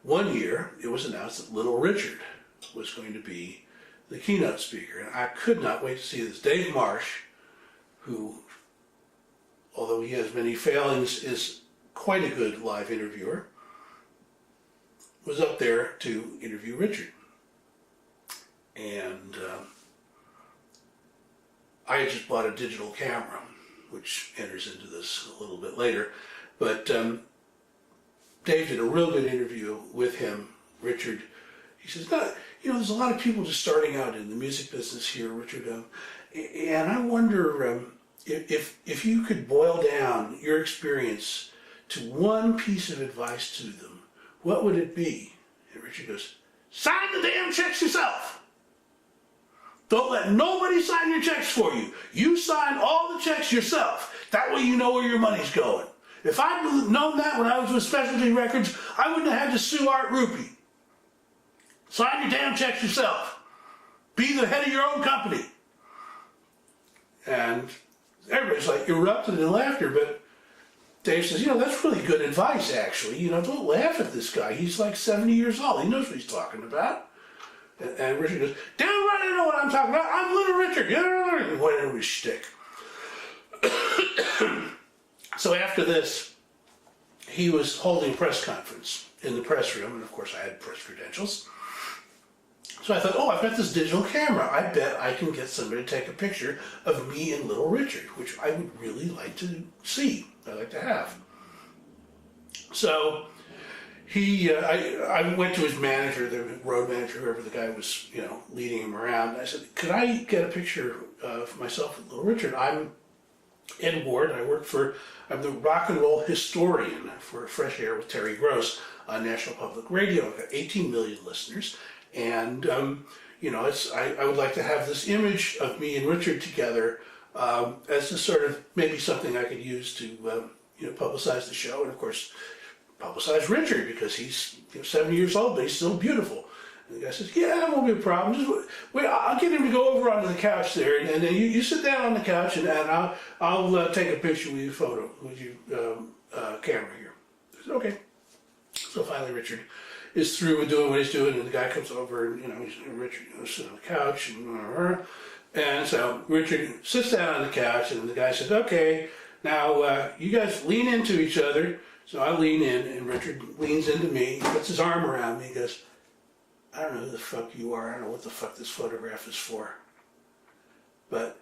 one year it was announced that Little Richard was going to be the keynote speaker. And I could not wait to see this. Dave Marsh, who, although he has many failings, is quite a good live interviewer, was up there to interview Richard. And I had just bought a digital camera, which enters into this a little bit later. But Dave did a real good interview with him, Richard. He says, no, you know, there's a lot of people just starting out in the music business here, Richard. And I wonder if you could boil down your experience to one piece of advice to them, what would it be? And Richard goes, sign the damn checks yourself. Don't let nobody sign your checks for you. You sign all the checks yourself. That way you know where your money's going. If I'd known that when I was with Specialty Records, I wouldn't have had to sue Art Rupee. Sign your damn checks yourself. Be the head of your own company. And everybody's like erupted in laughter, but Dave says, you know, that's really good advice, actually. You know, don't laugh at this guy. He's like 70 years old. He knows what he's talking about. And Richard goes, damn right I know what I'm talking about. I'm Little Richard. Whatever his shtick. So after this, he was holding a press conference in the press room, and of course I had press credentials. So I thought, oh, I've got this digital camera. I bet I can get somebody to take a picture of me and Little Richard, which I would really like to see. I'd like to have. So I went to his manager, the road manager, whoever the guy was, you know, leading him around. And I said, could I get a picture of myself with Little Richard? I'm Ed Ward. I'm the rock and roll historian for Fresh Air with Terry Gross on National Public Radio. I've got 18 million listeners. And, you know, I would like to have this image of me and Richard together as a sort of maybe something I could use to, you know, publicize the show. And, of course, publicize Richard because he's 70 years old, but he's still beautiful. And the guy says, yeah, that won't be a problem. Just wait, I'll get him to go over onto the couch there, and then you sit down on the couch, and I'll take a picture with your photo, with your camera here. I said, okay. So finally Richard is through with doing what he's doing, and the guy comes over, and, you know, Richard sits on the couch, and so Richard sits down on the couch, and the guy says, okay, now you guys lean into each other. So I lean in, and Richard leans into me, he puts his arm around me, he goes, I don't know who the fuck you are, I don't know what the fuck this photograph is for, but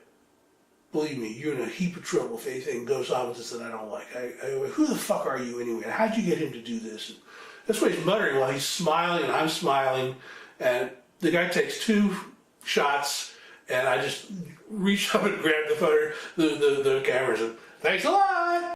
believe me, you're in a heap of trouble if anything goes on with this that I don't like. Who the fuck are you anyway? How'd you get him to do this? And that's what he's muttering while he's smiling, and I'm smiling, and the guy takes 2 shots, and I just reach up and grab the camera and say, thanks a lot!